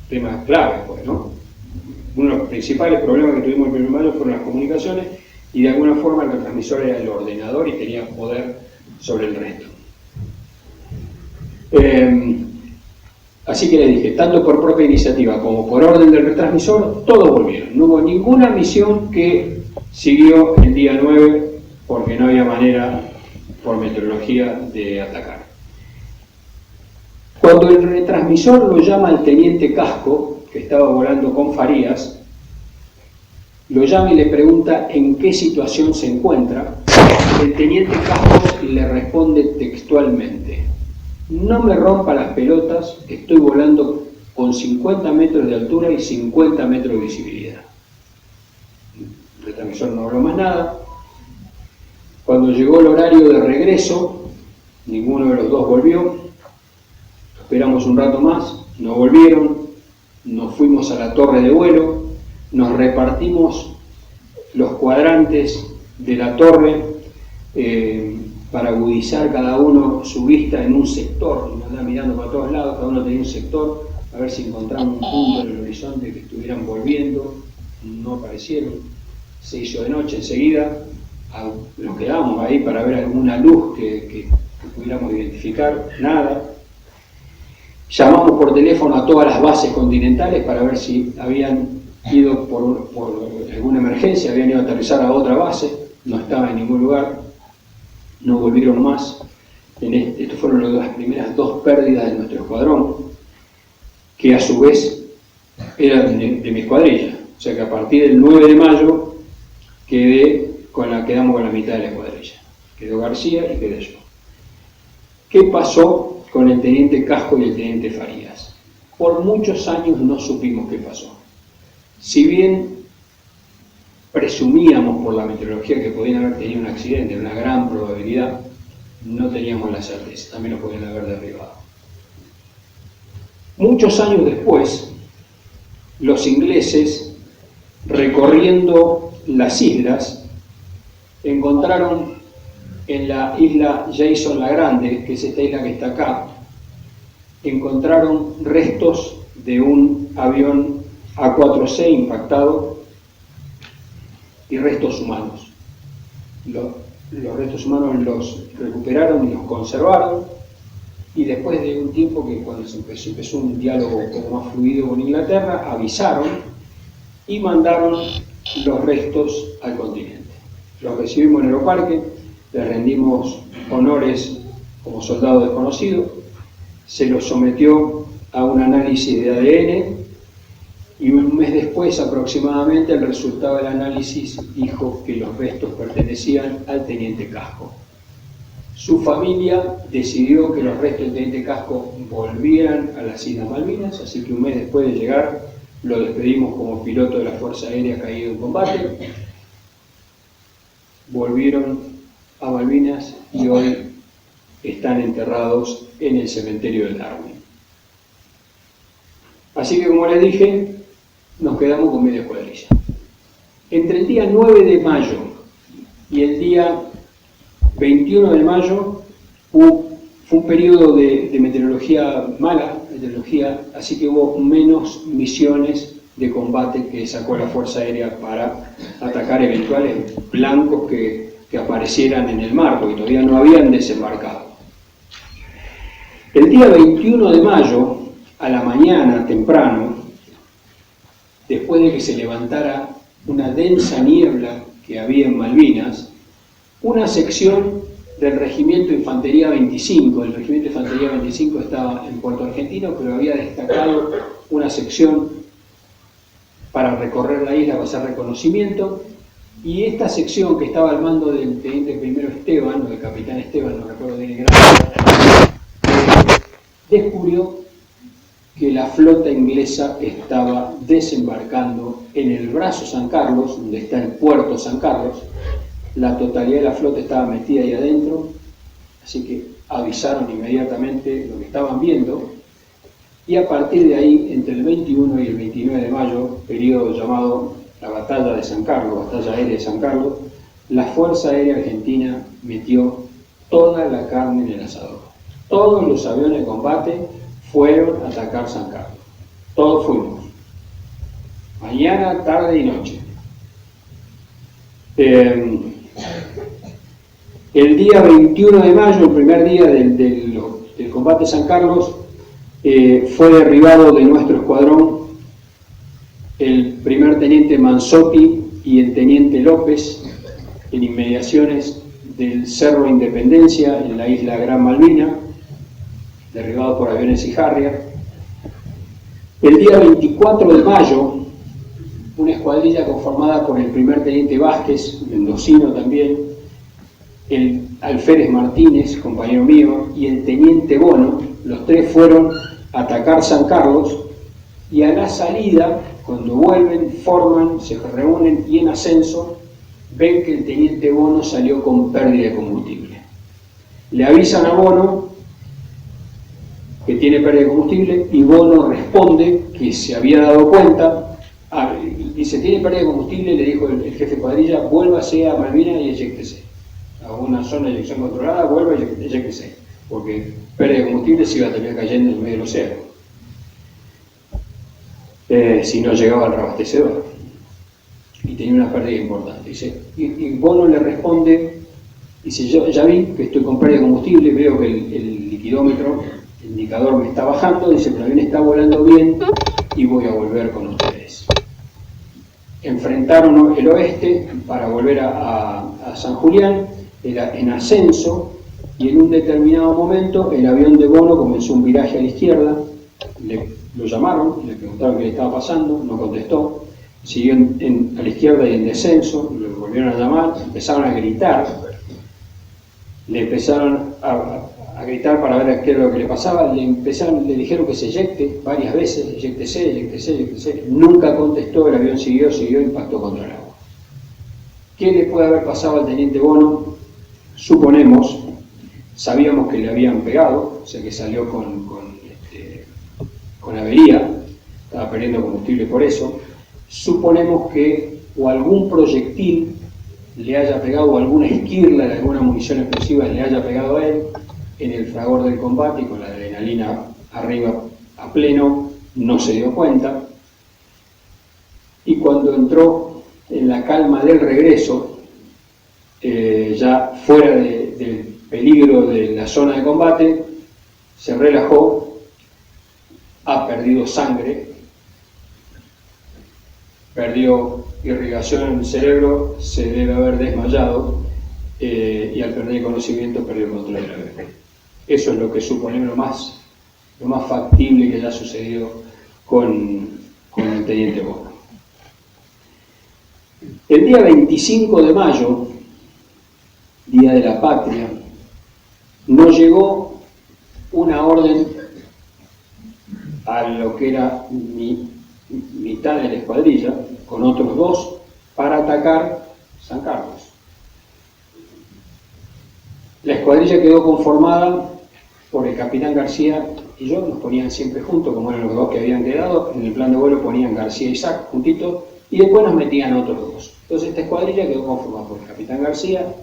temas claves, pues, ¿no? Uno de los principales problemas que tuvimos el 1 de mayo fueron las comunicaciones, y de alguna forma el retransmisor era el ordenador y tenía poder sobre el resto. Así que le dije, tanto por propia iniciativa como por orden del retransmisor, todos volvieron. No hubo ninguna misión que siguió el día 9 porque no había manera, por meteorología, de atacar. Cuando el retransmisor lo llama al teniente Casco, que estaba volando con Farías, lo llama y le pregunta en qué situación se encuentra. El teniente Casco le responde textualmente: no me rompa las pelotas, estoy volando con 50 metros de altura y 50 metros de visibilidad. El retransmisor no habló más nada. Cuando llegó el horario de regreso, ninguno de los dos volvió. Esperamos un rato más, no volvieron. Nos fuimos a la torre de vuelo, nos repartimos los cuadrantes de la torre para agudizar cada uno su vista en un sector, y andaba mirando para todos lados, cada uno tenía un sector, a ver si encontraban un punto en el horizonte que estuvieran volviendo. No aparecieron. Se hizo de noche enseguida, nos quedamos ahí para ver alguna luz que pudiéramos identificar, nada. Llamamos por teléfono a todas las bases continentales para ver si habían ido por alguna emergencia, habían ido a aterrizar a otra base, no estaba en ningún lugar, no volvieron más. Estas fueron las primeras 2 pérdidas de nuestro escuadrón, que a su vez eran de mi escuadrilla. O sea que a partir del 9 de mayo quedamos con la mitad de la escuadrilla. Quedó García y quedé yo. ¿Qué pasó con el teniente Casco y el teniente Farías? Por muchos años no supimos qué pasó. Si bien presumíamos por la meteorología que podían haber tenido un accidente, una gran probabilidad, no teníamos la certeza, también lo podían haber derribado. Muchos años después, los ingleses, recorriendo las islas, encontraron en la isla Jason la Grande, que es esta isla que está acá, encontraron restos de un avión A4C impactado y restos humanos. Los restos humanos los recuperaron y los conservaron, y después de un tiempo, que cuando se empezó un diálogo un poco más fluido con Inglaterra, avisaron y mandaron los restos al continente. Los recibimos en Aeroparque, les rendimos honores como soldado desconocido, se los sometió a un análisis de ADN, y un mes después aproximadamente el resultado del análisis dijo que los restos pertenecían al teniente Casco. Su familia decidió que los restos del teniente Casco volvieran a las Islas Malvinas, así que un mes después de llegar lo despedimos como piloto de la Fuerza Aérea caído en combate. Volvieron a Malvinas y hoy están enterrados en el cementerio de Darwin. Así que, como les dije, nos quedamos con media escuadrilla. Entre el día 9 de mayo y el día 21 de mayo fue un periodo de meteorología mala, así que hubo menos misiones de combate que sacó la Fuerza Aérea para atacar eventuales blancos que aparecieran en el mar, porque todavía no habían desembarcado. El día 21 de mayo, a la mañana temprano, después de que se levantara una densa niebla que había en Malvinas, una sección del Regimiento de Infantería 25, el Regimiento de Infantería 25 estaba en Puerto Argentino, pero había destacado una sección para recorrer la isla, para hacer reconocimiento, y esta sección, que estaba al mando del teniente primero Esteban, o del capitán Esteban, no recuerdo bien el grado, descubrió que la flota inglesa estaba desembarcando en el brazo San Carlos, donde está el puerto San Carlos. La totalidad de la flota estaba metida ahí adentro, así que avisaron inmediatamente lo que estaban viendo, y a partir de ahí, entre el 21 y el 29 de mayo, periodo llamado la Batalla de San Carlos, Batalla Aérea de San Carlos, la Fuerza Aérea Argentina metió toda la carne en el asador. Todos los aviones de combate fueron a atacar San Carlos. Todos fuimos. Mañana, tarde y noche. El día 21 de mayo, el primer día del combate San Carlos, fue derribado de nuestro escuadrón el primer teniente Manzotti y el teniente López en inmediaciones del Cerro Independencia en la isla Gran Malvina, derribados por aviones y Harrier. El día 24 de mayo, una escuadrilla conformada por el primer teniente Vázquez, mendocino también, el alférez Martínez, compañero mío, y el teniente Bono, los tres fueron a atacar San Carlos, y a la salida, cuando vuelven, forman, se reúnen y en ascenso, ven que el teniente Bono salió con pérdida de combustible. Le avisan a Bono que tiene pérdida de combustible y Bono responde que se había dado cuenta. Dice, tiene pérdida de combustible, le dijo el jefe de cuadrilla, vuélvase a Malvinas y eyéctese. A una zona de eyección controlada, vuelva y eyéctese. Porque pérdida de combustible se iba a terminar cayendo en medio del océano. Si no llegaba al reabastecedor. Y tenía una pérdida importante. Dice, y Bono le responde, dice, yo ya vi que estoy con pérdida de combustible, veo que el liquidómetro, el indicador me está bajando, dice, pero el avión está volando bien y voy a volver con ustedes. Enfrentaron el oeste para volver a San Julián, era en ascenso, y en un determinado momento el avión de Bono comenzó un viraje a la izquierda, lo llamaron, le preguntaron qué le estaba pasando, no contestó, siguió a la izquierda y en descenso, lo volvieron a llamar, empezaron a gritar, le empezaron a gritar para ver qué era lo que le pasaba, le dijeron que se eyecte varias veces, eyéctese, nunca contestó, el avión siguió, impactó contra el agua. ¿Qué le puede haber pasado al teniente Bono? Suponemos, sabíamos que le habían pegado, o sea que salió con avería, estaba perdiendo combustible por eso. Suponemos que o algún proyectil le haya pegado, o alguna esquirla de alguna munición explosiva le haya pegado a él en el fragor del combate, y con la adrenalina arriba a pleno, no se dio cuenta. Y cuando entró en la calma del regreso, ya fuera del peligro de la zona de combate, se relajó, ha perdido sangre, perdió irrigación en el cerebro, se debe haber desmayado y al perder el conocimiento perdió el control del avión. Eso es lo que suponemos lo más factible que haya sucedido con el teniente Bono. El día 25 de mayo, Día de la Patria, nos llegó una orden a lo que era mi mitad de la escuadrilla, con otros dos, para atacar San Carlos. La escuadrilla quedó conformada por el capitán García y yo, nos ponían siempre juntos, como eran los dos que habían quedado, en el plan de vuelo ponían García y Isaac juntitos, y después nos metían otros dos. Entonces esta escuadrilla quedó conformada por el capitán García,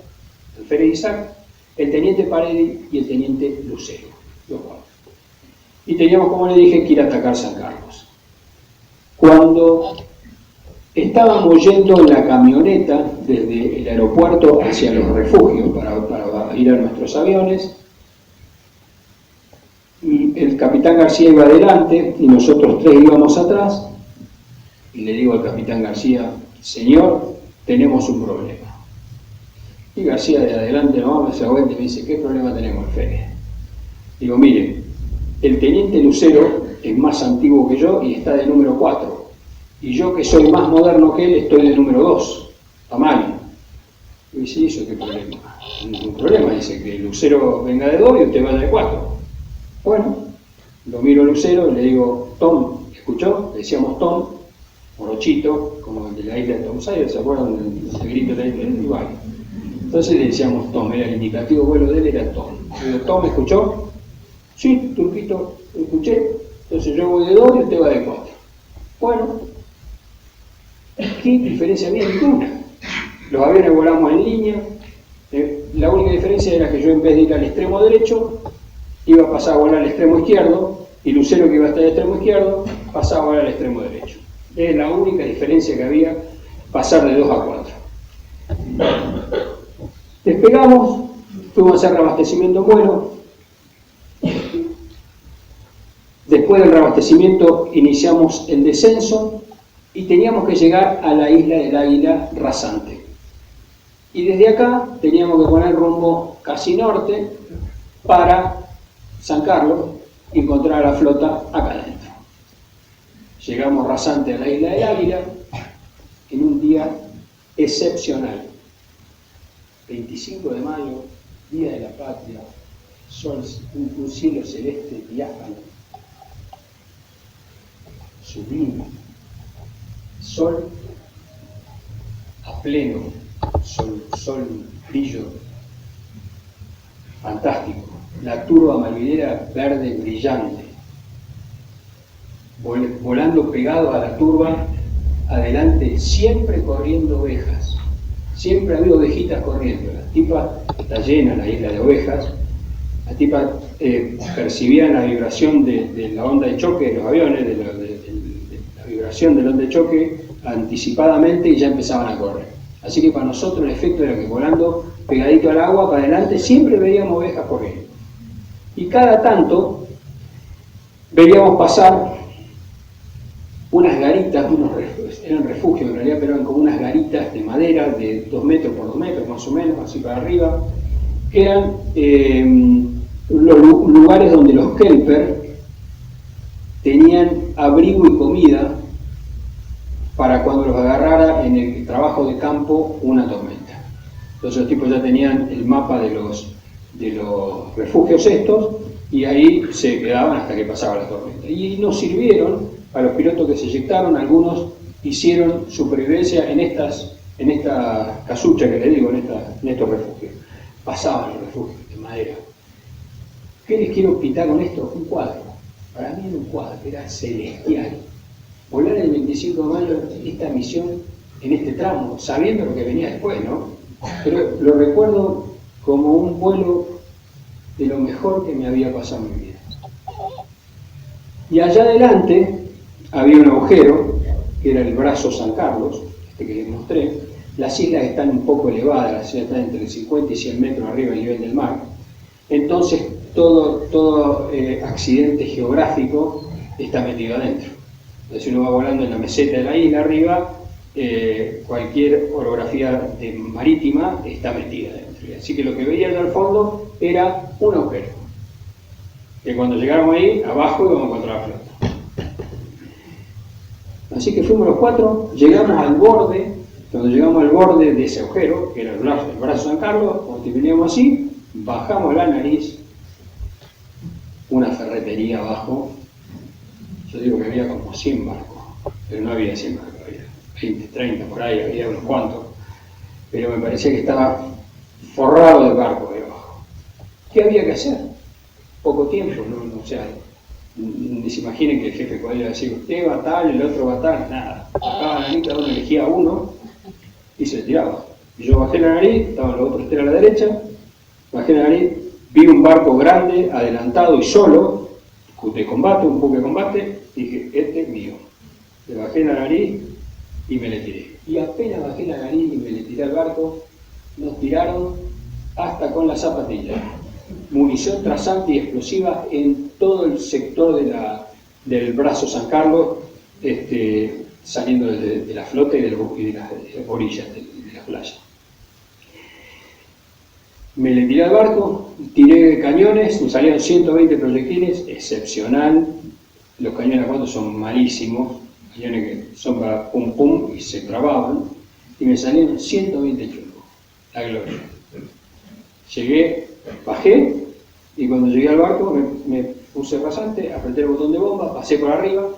el Férez Isaac, el teniente Paredi y el teniente Lucero, los cuatro. Y teníamos, como le dije, que ir a atacar San Carlos. Cuando estábamos yendo en la camioneta desde el aeropuerto hacia los refugios para ir a nuestros aviones, y el capitán García iba adelante y nosotros tres íbamos atrás, y le digo al capitán García, señor, tenemos un problema. Y García de adelante no, se aguanta y me dice, ¿qué problema tenemos, Fede? Digo, mire, el teniente Lucero es más antiguo que yo y está de número 4. Y yo, que soy más moderno que él, estoy de número 2, a mal. Y dice, ¿eso qué problema? Ningún problema, dice que Lucero venga de 2 y usted vaya de 4. Bueno, lo miro a Lucero y le digo, Tom, ¿escuchó? Le decíamos Tom, morochito, como el de la isla de Tom Sawyer, ¿se acuerdan del grito de la isla de Dubai? Entonces le decíamos Tom, era el indicativo vuelo de él, era Tom. Le digo, Tom, ¿escuchó? Sí, Turquito, escuché. Entonces yo voy de 2 y usted va de 4. Bueno, ¿qué diferencia había? Ninguna. Los aviones volamos en línea. La única diferencia era que yo, en vez de ir al extremo derecho, iba a pasar a volar al extremo izquierdo, y Lucero, que iba a estar al extremo izquierdo, pasaba ahora al extremo derecho. Es la única diferencia que había, pasar de 2 a 4. Despegamos, fuimos a hacer reabastecimiento en vuelo. Después del reabastecimiento iniciamos el descenso y teníamos que llegar a la isla del Águila rasante. Y desde acá teníamos que poner rumbo casi norte para San Carlos y encontrar a la flota acá adentro. Llegamos rasante a la isla del Águila en un día excepcional. 25 de mayo, Día de la Patria, sol, un cielo celeste diáfano, sublime, sol a pleno, sol brillo, fantástico, la turba malvidera verde brillante, volando pegado a la turba, adelante, siempre corriendo ovejas, siempre ha habido ovejitas corriendo, la tipa está llena la isla de ovejas, la tipa percibían la vibración de la onda de choque de los aviones, de la vibración de la onda de choque anticipadamente y ya empezaban a correr. Así que para nosotros el efecto era que volando pegadito al agua para adelante siempre veíamos ovejas corriendo. Y cada tanto veíamos pasar unas garitas, eran refugios en realidad, pero eran como unas garitas de madera de 2 metros por 2 metros más o menos, así para arriba, que eran los lugares donde los kelper tenían abrigo y comida para cuando los agarrara en el trabajo de campo una tormenta. Entonces los tipos ya tenían el mapa de los refugios estos y ahí se quedaban hasta que pasaba la tormenta. Y nos sirvieron a los pilotos que se eyectaron, algunos hicieron supervivencia en esta casucha que les digo, en estos refugios. Pasaban los refugios de madera. ¿Qué les quiero pintar con esto? Un cuadro. Para mí era un cuadro, era celestial. Volar el 25 de mayo esta misión en este tramo, sabiendo lo que venía después, ¿no? Pero lo recuerdo como un vuelo de lo mejor que me había pasado en mi vida. Y allá adelante había un agujero, que era el brazo San Carlos, que les mostré. Las islas están un poco elevadas, las islas están entre 50 y 100 metros arriba del nivel del mar. Entonces todo accidente geográfico está metido adentro. Entonces uno va volando en la meseta de la isla arriba, cualquier orografía marítima está metida adentro. Así que lo que veían al fondo era un agujero. Que cuando llegáramos ahí, abajo íbamos a encontrar la flota. Así que fuimos los 4, llegamos al borde, cuando llegamos al borde de ese agujero, que era el brazo San Carlos, cuando veníamos así, bajamos la nariz, una ferretería abajo. Yo digo que había como 100 barcos, pero no había 100 barcos, había 20, 30 por ahí, había unos cuantos, pero me parecía que estaba forrado de barcos ahí abajo. ¿Qué había que hacer? Poco tiempo, o sea, ni se imaginen que el jefe podía decir, usted va tal, el otro va tal, nada. Bajaba la nariz, cada uno elegía uno y se le tiraba. Y yo bajé la nariz, estaban los otros 3 a la derecha, bajé la nariz, vi un barco grande, adelantado y solo, de combate, un buque de combate, y dije, este es mío. Le bajé la nariz y me le tiré. Y apenas bajé la nariz y me le tiré al barco, nos tiraron hasta con la zapatilla. Munición trasante y explosiva en todo el sector del brazo San Carlos, saliendo de la flota y de las orillas de la playa. Me le tiré al barco, tiré cañones, me salieron 120 proyectiles, excepcional. Los cañones a cuatro son malísimos, cañones que son para pum pum y se trababan, y me salieron 120 chungos, la gloria. Llegué, bajé, y cuando llegué al barco me puse rasante, apreté el botón de bomba, pasé por arriba,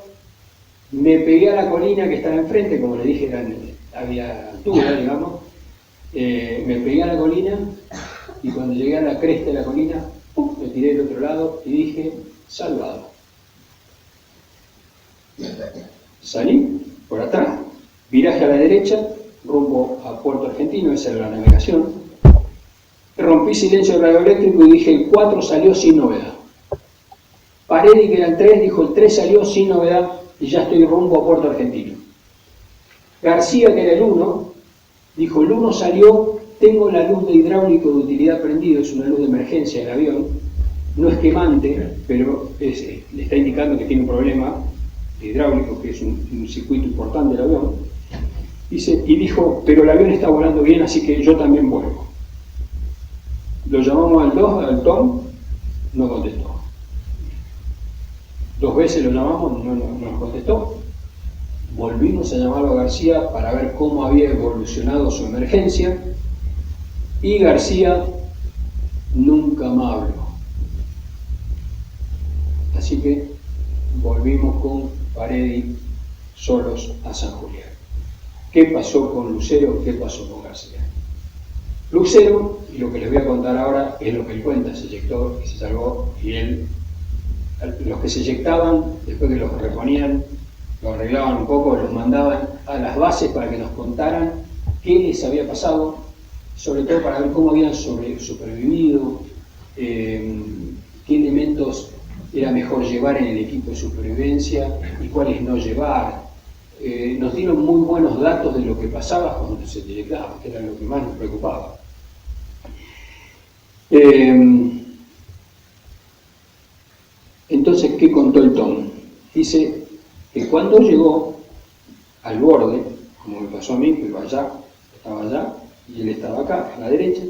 me pegué a la colina que estaba enfrente, como le dije, había altura, digamos, me pegué a la colina, y cuando llegué a la cresta de la colina, ¡pum!, me tiré del otro lado y dije, salvado. Salí por atrás, viraje a la derecha, rumbo a Puerto Argentino, esa era la navegación. Rompí silencio radioeléctrico y dije, el 4 salió sin novedad. Paré y que era el 3, dijo, el 3 salió sin novedad, y ya estoy rumbo a Puerto Argentino. García, que era el 1, dijo, el 1 salió, tengo la luz de hidráulico de utilidad prendido, es una luz de emergencia del avión, no es quemante, pero le está indicando que tiene un problema hidráulico, que es un circuito importante del avión. Dice, y dijo, pero el avión está volando bien, así que yo también vuelvo. Lo llamamos al Tom, no contestó. 2 veces lo llamamos, no nos contestó. Volvimos a llamarlo a García para ver cómo había evolucionado su emergencia, y García nunca más habló. Así que volvimos con Paredi solos a San Julián. ¿Qué pasó con Lucero? ¿Qué pasó con García? Lucero, y lo que les voy a contar ahora es lo que él cuenta, se eyectó y se salvó, y él, los que se eyectaban, después que los reponían, lo arreglaban un poco, los mandaban a las bases para que nos contaran qué les había pasado, sobre todo para ver cómo habían supervivido, qué elementos era mejor llevar en el equipo de supervivencia y cuáles no llevar. Nos dieron muy buenos datos de lo que pasaba cuando se eyectaba, que era lo que más nos preocupaba. Entonces, ¿qué contó el Tom? Dice que cuando llegó al borde, como me pasó a mí, que estaba allá, y él estaba acá, a la derecha,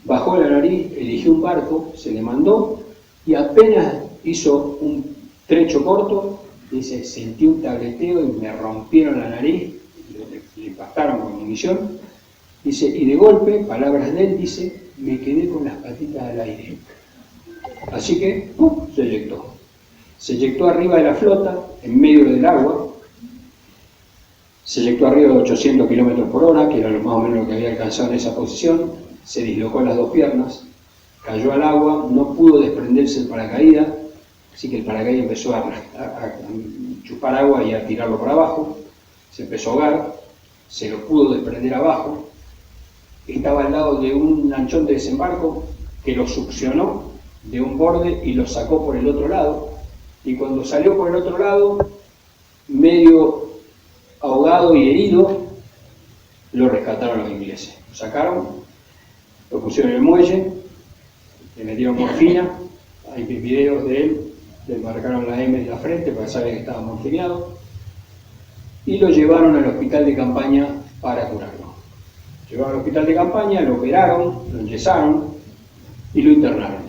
bajó la nariz, eligió un barco, se le mandó, y apenas hizo un trecho corto, dice, sentí un tableteo y me rompieron la nariz, le impactaron con munición, dice, y de golpe, palabras de él, dice, me quedé con las patitas al aire. Así que, se eyectó. Se eyectó arriba de la flota, en medio del agua, se eyectó arriba de 800 km por hora, que era lo más o menos lo que había alcanzado en esa posición, se dislocó las 2 piernas, cayó al agua, no pudo desprenderse el paracaídas, así que el paracaídas empezó a chupar agua y a tirarlo para abajo, se empezó a ahogar, se lo pudo desprender abajo, estaba al lado de un lanchón de desembarco que lo succionó de un borde y lo sacó por el otro lado, y cuando salió por el otro lado, medio ahogado y herido, lo rescataron los ingleses. Lo sacaron, lo pusieron en el muelle, le metieron morfina, hay videos de él, le marcaron la M en la frente para saber que estaba morfineado, y lo llevaron al hospital de campaña para curarlo. Llevaron al hospital de campaña, lo operaron, lo enyesaron y lo internaron.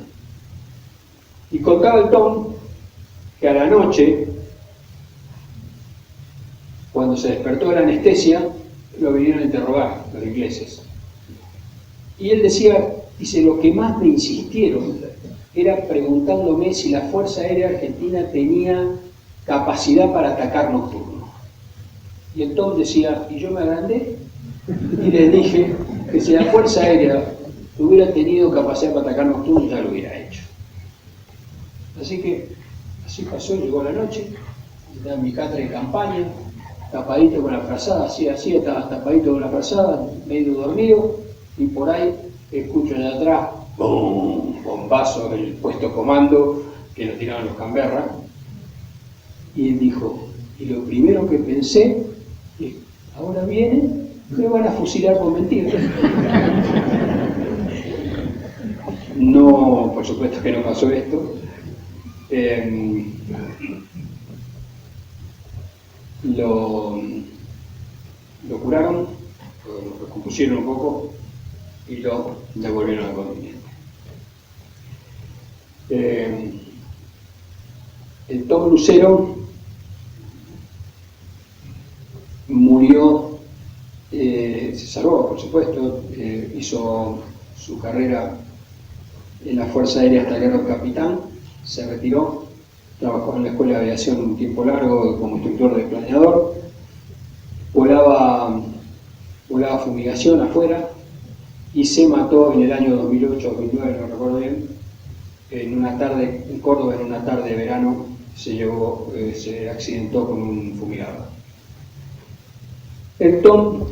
Y contaba el Tom que a la noche, cuando se despertó de la anestesia, lo vinieron a interrogar los ingleses. Y él dice, lo que más me insistieron era preguntándome si la Fuerza Aérea Argentina tenía capacidad para atacar nocturno. Y el Tom decía, y yo me agrandé y les dije que si la Fuerza Aérea hubiera tenido capacidad para atacar nocturno, ya lo hubiera hecho. Así que así pasó, llegó la noche, estaba en mi catra de campaña, tapadito con la frazada, así, estaba tapadito con la frazada, medio dormido, y por ahí escucho allá atrás, ¡bum!, bombazo del puesto comando, que lo tiraban los Canberra, y él dijo, y lo primero que pensé es, ahora vienen, me van a fusilar por mentir. No, por supuesto que no pasó esto. Lo curaron, lo recompusieron un poco y lo devolvieron al continente. El Tom Lucero murió, se salvó, por supuesto, hizo su carrera en la Fuerza Aérea hasta que era capitán, se retiró, trabajó en la Escuela de Aviación un tiempo largo como instructor de planeador, volaba fumigación afuera y se mató en el año 2008-2009, no recuerdo bien, en una tarde, en Córdoba, en una tarde de verano, se accidentó con un fumigador. El Tom,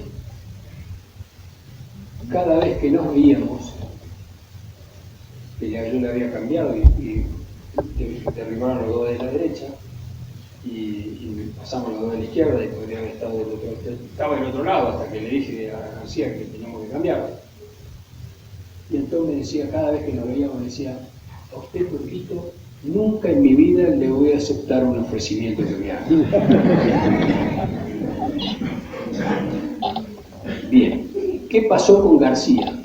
cada vez que nos veíamos, que ya yo le había cambiado y derribaron los dos de la derecha, y pasamos los dos a la izquierda y podría haber estado del otro, estaba del otro lado hasta que le dije a García que teníamos que cambiarlo. Y entonces me decía, cada vez que nos veíamos, me decía, a usted, Turquito, nunca en mi vida le voy a aceptar un ofrecimiento que me haga. Bien, ¿qué pasó con García?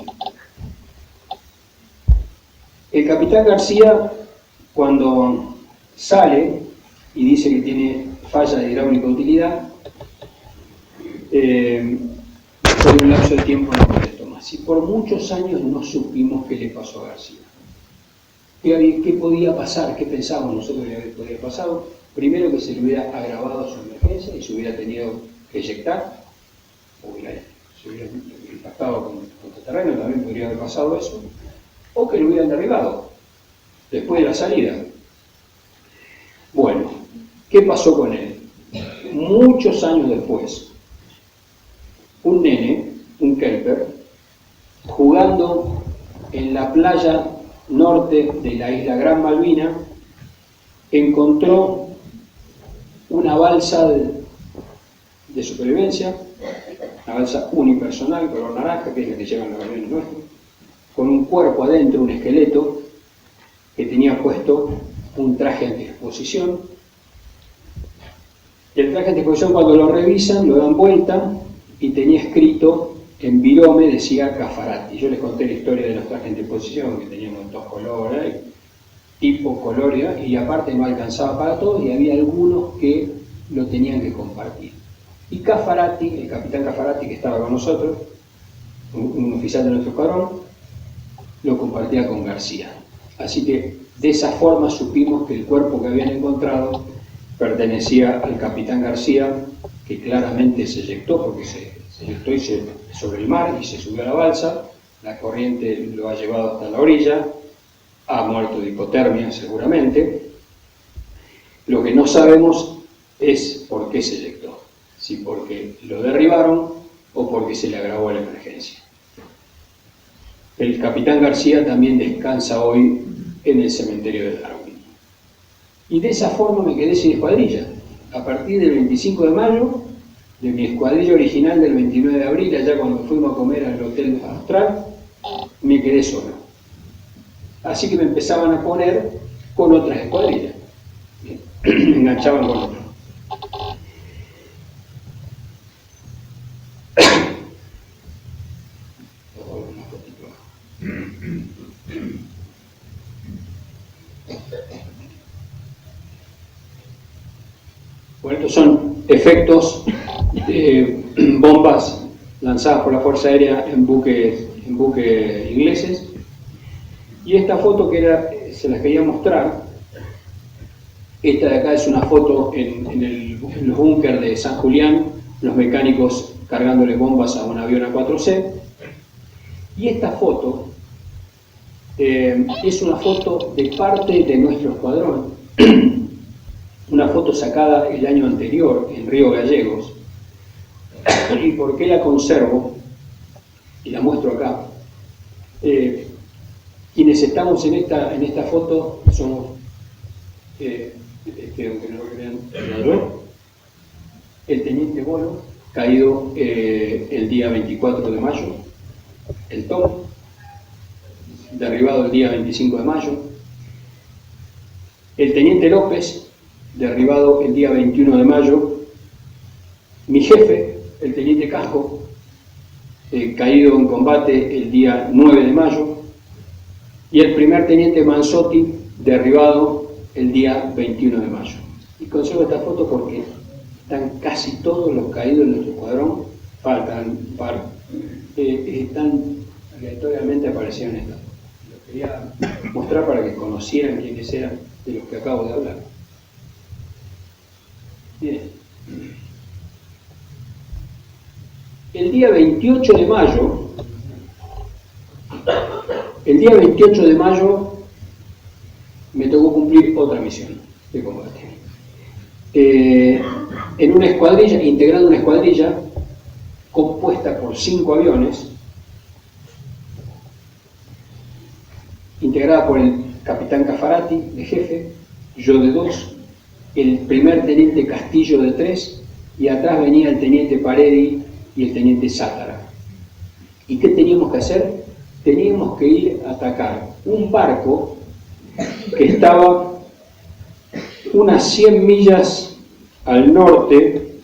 El capitán García, cuando sale y dice que tiene falla de hidráulica utilidad, por un lapso de tiempo no contestó más. Y por muchos años no supimos qué le pasó a García. ¿Qué podía pasar? ¿Qué pensábamos nosotros que podía pasar? Primero, que se le hubiera agravado su emergencia y se hubiera tenido que eyectar, o se hubiera impactado contra terreno, también podría haber pasado eso, o que lo hubieran derribado después de la salida. Bueno, ¿qué pasó con él? Muchos años después, un nene, un kelper, jugando en la playa norte de la isla Gran Malvina, encontró una balsa de supervivencia, una balsa unipersonal color naranja, que es la que llevan los aviones nuestros, con un cuerpo adentro, un esqueleto, que tenía puesto un traje antiexposición. Y el traje antiexposición, cuando lo revisan, lo dan vuelta y tenía escrito en virome, decía Caffarati. Yo les conté la historia de los trajes antiexposición, que tenían dos colores, tipo color, y aparte no alcanzaba para todos, y había algunos que lo tenían que compartir. Y Caffarati, el capitán Caffarati, que estaba con nosotros, un oficial de nuestro escuadrón, lo compartía con García. Así que de esa forma supimos que el cuerpo que habían encontrado pertenecía al capitán García, que claramente se eyectó porque se eyectó sobre el mar y se subió a la balsa. La corriente lo ha llevado hasta la orilla, ha muerto de hipotermia seguramente. Lo que no sabemos es por qué se eyectó, si porque lo derribaron o porque se le agravó la emergencia. El capitán García también descansa hoy en el cementerio de Darwin. Y de esa forma me quedé sin escuadrilla. A partir del 25 de mayo, de mi escuadrilla original del 29 de abril, allá cuando fuimos a comer al Hotel Austral, me quedé solo. Así que me empezaban a poner con otras escuadrillas. Me enganchaban con otras. Bueno, estos son efectos de bombas lanzadas por la Fuerza Aérea en buques ingleses. Y esta foto se las quería mostrar. Esta de acá es una foto en los búnker de San Julián, los mecánicos cargándole bombas a un avión A4C. Y esta foto es una foto de parte de nuestro escuadrón, una foto sacada el año anterior en Río Gallegos. ¿Y por qué la conservo? Y la muestro acá. Quienes estamos en esta foto somos, aunque no lo crean, yo, el teniente Bolo, caído el día 24 de mayo, el Tom, derribado el día 25 de mayo, el teniente López, derribado el día 21 de mayo, mi jefe, el teniente Casco, caído en combate el día 9 de mayo, y el primer teniente Manzotti, derribado el día 21 de mayo. Y conservo esta foto porque están casi todos los caídos en nuestro escuadrón, faltan un par, están aleatoriamente aparecieron en esta foto. Lo quería mostrar para que conocieran quiénes eran de los que acabo de hablar. Bien. El día 28 de mayo me tocó cumplir otra misión de combate. En una escuadrilla, integrando una escuadrilla compuesta por 5 aviones, integrada por el capitán Caffarati de jefe, yo de 2, el primer teniente Castillo de 3 y atrás venía el teniente Paredi y el teniente Sátara. ¿Y qué teníamos que hacer? Teníamos que ir a atacar un barco que estaba unas 100 millas al norte,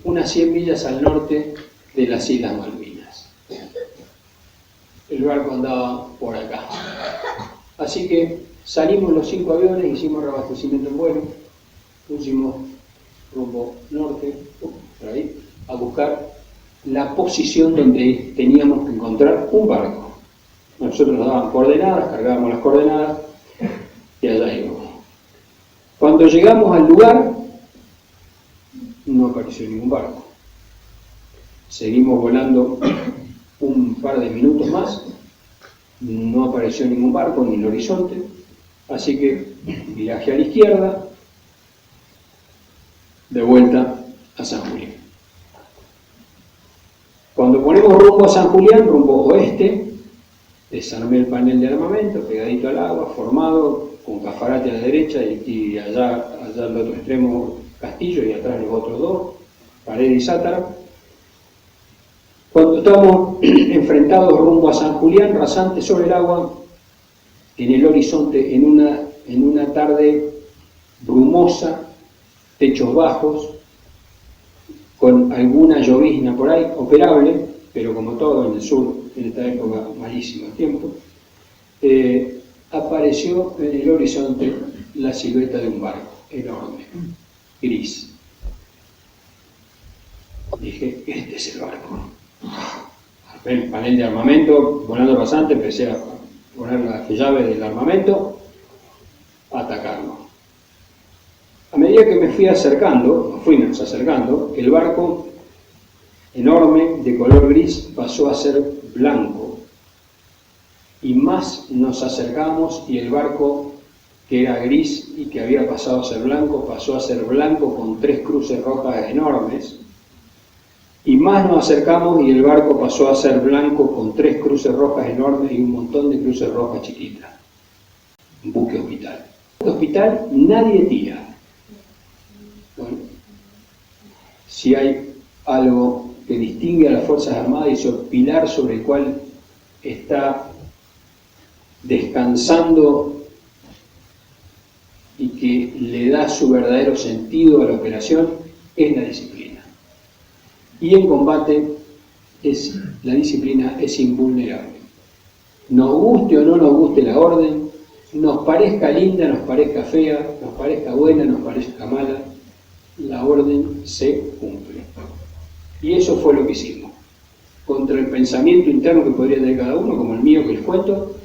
unas 100 millas al norte de las Islas Malvinas. El barco andaba por acá. Así que salimos los 5 aviones, hicimos reabastecimiento en vuelo, pusimos rumbo norte, por ahí, a buscar la posición donde teníamos que encontrar un barco. Nosotros nos daban coordenadas, cargábamos las coordenadas y allá íbamos. Cuando llegamos al lugar, no apareció ningún barco. Seguimos volando un par de minutos más, no apareció ningún barco ni el horizonte, así que viraje a la izquierda, de vuelta a San Julián. Cuando ponemos rumbo a San Julián, rumbo oeste, desarmé el panel de armamento, pegadito al agua, formado, con Cafarate a la derecha y allá al otro extremo Castillo y atrás los otros dos, Paredi y Sátara. Cuando estamos enfrentados rumbo a San Julián, rasante sobre el agua, en el horizonte, en una tarde brumosa, techos bajos, con alguna llovizna por ahí, operable, pero como todo en el sur, en esta época malísimo el tiempo, apareció en el horizonte la silueta de un barco enorme, gris. Dije, este es el barco. El panel de armamento, volando rasante, empecé a poner la llave del armamento, a atacarlo. A medida que me fui acercando, nos fuimos acercando, el barco enorme de color gris pasó a ser blanco. Y más nos acercamos y el barco que era gris y que había pasado a ser blanco, pasó a ser blanco con 3 cruces rojas enormes. Y más nos acercamos y el barco pasó a ser blanco con 3 cruces rojas enormes y un montón de cruces rojas chiquitas. Un buque hospital. Un buque hospital nadie tira. Bueno, si hay algo que distingue a las Fuerzas Armadas y es el pilar sobre el cual está descansando y que le da su verdadero sentido a la operación, es la disciplina. Y en combate la disciplina es invulnerable. Nos guste o no nos guste la orden, nos parezca linda, nos parezca fea, nos parezca buena, nos parezca mala, la orden se cumple. Y eso fue lo que hicimos. Contra el pensamiento interno que podría tener cada uno, como el mío que les cuento,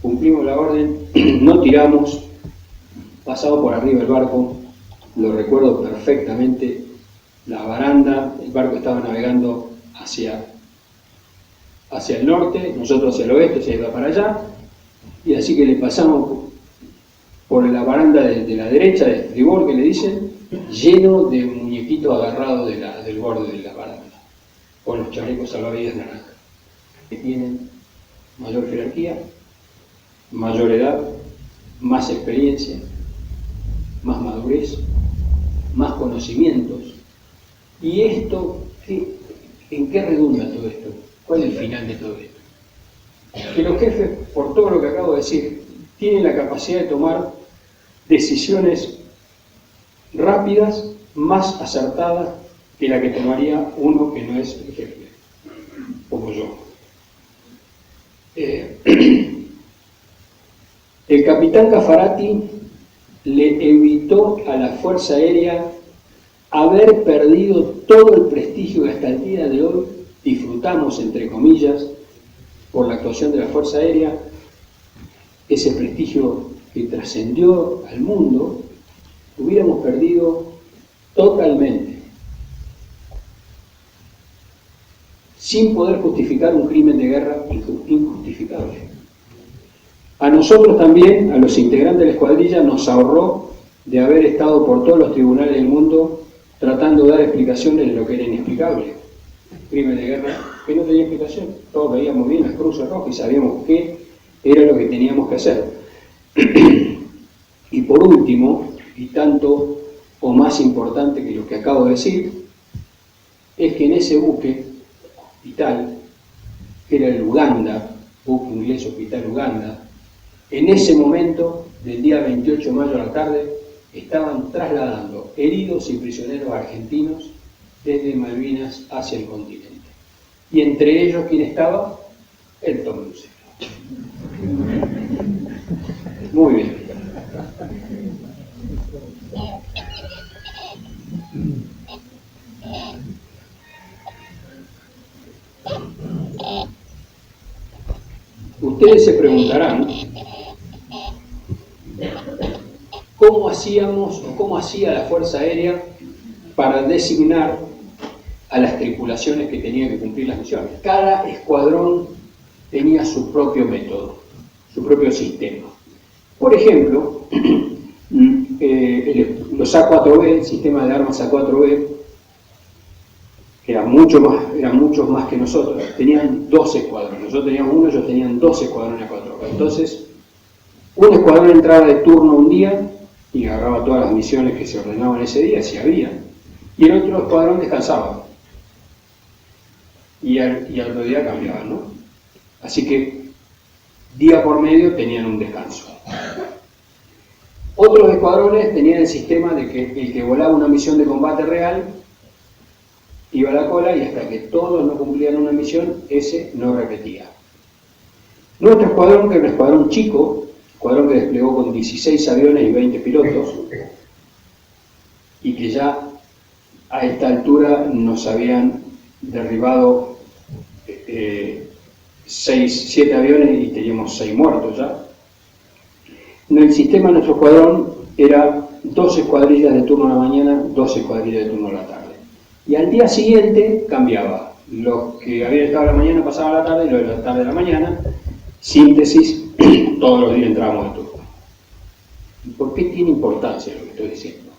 cumplimos la orden, no tiramos, pasado por arriba el barco, lo recuerdo perfectamente, la baranda, el barco estaba navegando hacia el norte, nosotros hacia el oeste, se iba para allá, y así que le pasamos por la baranda de la derecha, del estribor que le dicen, lleno de muñequitos agarrados del borde de la baranda, con los chalecos salvavidas naranjas, que tienen mayor jerarquía, mayor edad, más experiencia, más madurez, más conocimientos. ¿Y esto, en qué redunda todo esto? ¿Cuál es el final de todo esto? Que los jefes, por todo lo que acabo de decir, tienen la capacidad de tomar decisiones rápidas, más acertadas que la que tomaría uno que no es el jefe, como yo. El capitán Cafarati le evitó a la Fuerza Aérea haber perdido todo el prestigio que hasta el día de hoy disfrutamos, entre comillas, por la actuación de la Fuerza Aérea, ese prestigio que trascendió al mundo, hubiéramos perdido totalmente, sin poder justificar un crimen de guerra injustificable. A nosotros también, a los integrantes de la escuadrilla, nos ahorró de haber estado por todos los tribunales del mundo tratando de dar explicaciones de lo que era inexplicable. Crimen de guerra que no tenía explicación. Todos veíamos bien las cruces rojas y sabíamos qué era lo que teníamos que hacer. por último, y tanto o más importante que lo que acabo de decir, es que en ese buque, hospital, que era el Uganda, buque inglés Hospital Uganda, en ese momento, del día 28 de mayo a la tarde, estaban trasladando heridos y prisioneros argentinos desde Malvinas hacia el continente. Y entre ellos, ¿quién estaba? El Tom Lucero. Muy bien. Ustedes se preguntarán cómo hacíamos o cómo hacía la Fuerza Aérea para designar a las tripulaciones que tenían que cumplir las misiones. Cada escuadrón tenía su propio método, su propio sistema. Por ejemplo, los A4B, el sistema de armas A4B, que eran muchos más que nosotros, tenían 12 escuadrones. Nosotros teníamos uno, ellos tenían 12 escuadrones A4B. Entonces, un escuadrón entraba de turno un día y agarraba todas las misiones que se ordenaban ese día, si había, y el otro escuadrón descansaba. Y al otro día cambiaban, ¿no? Así que, día por medio tenían un descanso. Otros escuadrones tenían el sistema de que el que volaba una misión de combate real iba a la cola y hasta que todos no cumplían una misión, ese no repetía. Nuestro escuadrón, que era un escuadrón chico, escuadrón que desplegó con 16 aviones y 20 pilotos, y que ya a esta altura nos habían derribado 7 aviones y teníamos 6 muertos ya. En el sistema de nuestro escuadrón era 2 escuadrillas de turno a la mañana, 2 escuadrillas de turno a la tarde. Y al día siguiente cambiaba. Los que habían estado a la mañana pasaban a la tarde y los de la tarde a la mañana. Síntesis, todos los días entrábamos de turno. ¿Y por qué tiene importancia lo que estoy diciendo?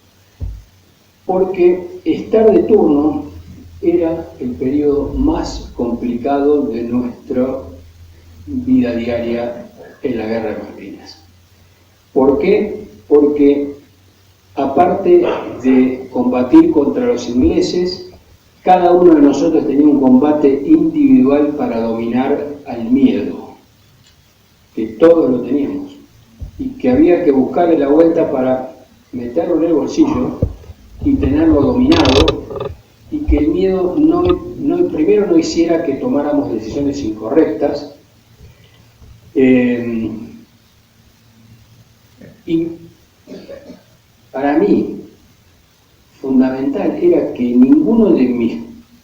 Porque estar de turno era el periodo más complicado de nuestra vida diaria en la Guerra de Malvinas. ¿Por qué? Porque aparte de combatir contra los ingleses, cada uno de nosotros tenía un combate individual para dominar al miedo, que todos lo teníamos, y que había que buscarle la vuelta para meterlo en el bolsillo y tenerlo dominado, y que el miedo primero no hiciera que tomáramos decisiones incorrectas, y para mí, fundamental era que ninguno de mis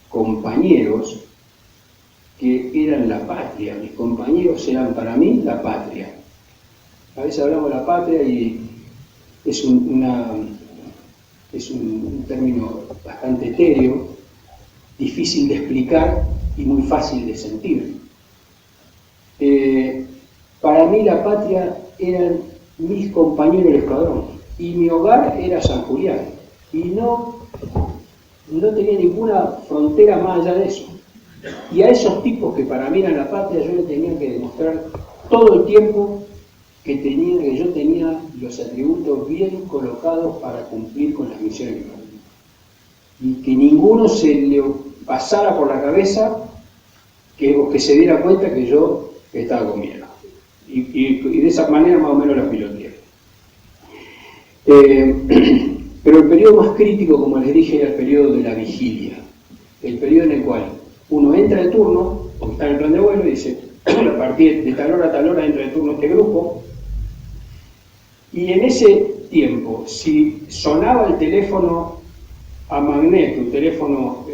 compañeros, que eran la patria, mis compañeros eran para mí la patria. A veces hablamos de la patria y es un término bastante etéreo, difícil de explicar y muy fácil de sentir. Para mí la patria eran mis compañeros del escuadrón y mi hogar era San Julián y no tenía ninguna frontera más allá de eso. Y a esos tipos que para mí eran la patria yo les tenía que demostrar todo el tiempo que yo tenía los atributos bien colocados para cumplir con las misiones que tenía. Y que ninguno se le pasara por la cabeza que se diera cuenta que yo estaba con miedo. Y de esa manera más o menos la piloteé. Pero el periodo más crítico, como les dije, era el periodo de la vigilia. El periodo en el cual uno entra de turno, porque está en el plan de vuelo, y dice, a partir de tal hora entra de turno este grupo. Y en ese tiempo, si sonaba el teléfono a magneto, un teléfono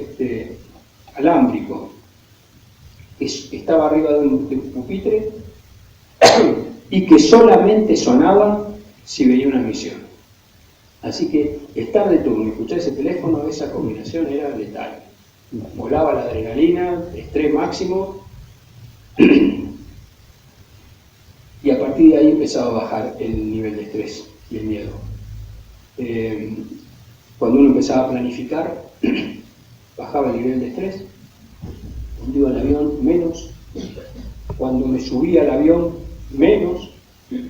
alámbrico, estaba arriba de un pupitre, y que solamente sonaba si venía una misión. Así que estar de turno y escuchar ese teléfono, esa combinación era letal. Volaba la adrenalina, estrés máximo, y a partir de ahí empezaba a bajar el nivel de estrés y el miedo. Cuando uno empezaba a planificar, bajaba el nivel de estrés. Cuando iba al avión, menos. Cuando me subía al avión, menos.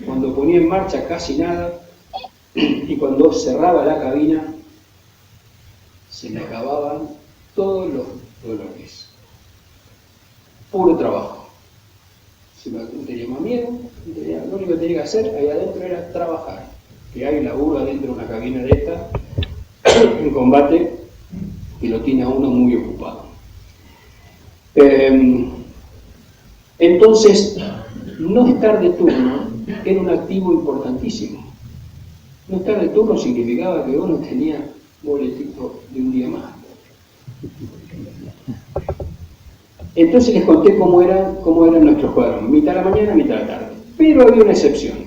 Cuando ponía en marcha, casi nada. y cuando cerraba la cabina se le acababan todos los dolores. Puro trabajo. No tenía más miedo, lo único que tenía que hacer ahí adentro era trabajar. Que hay laburo adentro de una cabina de esta, en combate, que lo tiene a uno muy ocupado. Entonces, no estar de turno era un activo importantísimo. No estar de turno significaba que uno tenía boletito de un día más. Entonces les conté cómo eran nuestros cuadros, mitad de la mañana, mitad de la tarde. Pero había una excepción.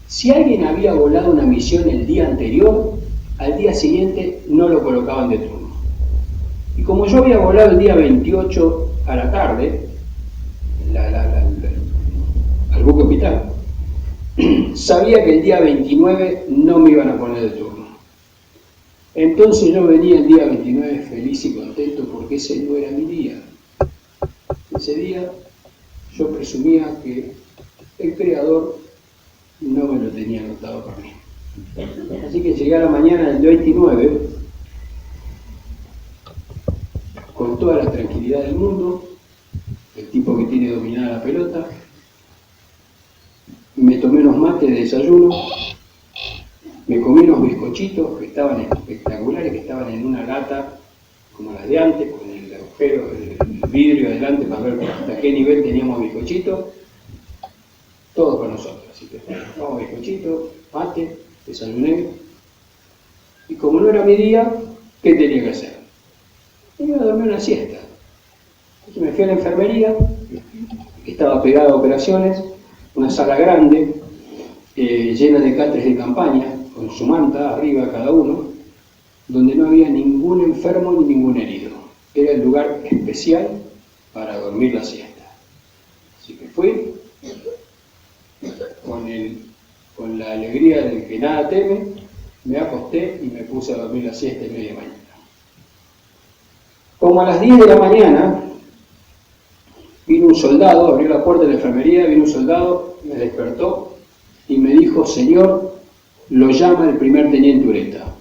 Si alguien había volado una misión el día anterior, al día siguiente no lo colocaban de turno. Y como yo había volado el día 28 a la tarde, al buque hospital, sabía que el día 29 no me iban a poner de turno. Entonces yo venía el día 29 feliz y contento porque ese no era mi día. Ese día yo presumía que el Creador no me lo tenía anotado para mí. Así que llegué a la mañana del 29 con toda la tranquilidad del mundo, el tipo que tiene dominada la pelota. Me tomé unos mates de desayuno, me comí unos bizcochitos que estaban espectaculares, que estaban en una lata como las de antes, con el agujero, el vidrio adelante para ver hasta qué nivel teníamos bizcochitos, todo para nosotros. Así que vamos bizcochitos, mate, desayuné, y como no era mi día, ¿qué tenía que hacer? Iba a dormir una siesta. Entonces me fui a la enfermería, que estaba pegada a operaciones, una sala grande, llena de catres de campaña, con su manta arriba cada uno, donde no había ningún enfermo ni ningún herido. Era el lugar especial para dormir la siesta. Así que fui, con la alegría del que nada teme, me acosté y me puse a dormir la siesta en media mañana. Como a las 10 de la mañana, vino un soldado, abrió la puerta de la enfermería, vino un soldado, me despertó y me dijo: señor, lo llama el primer teniente Ureta.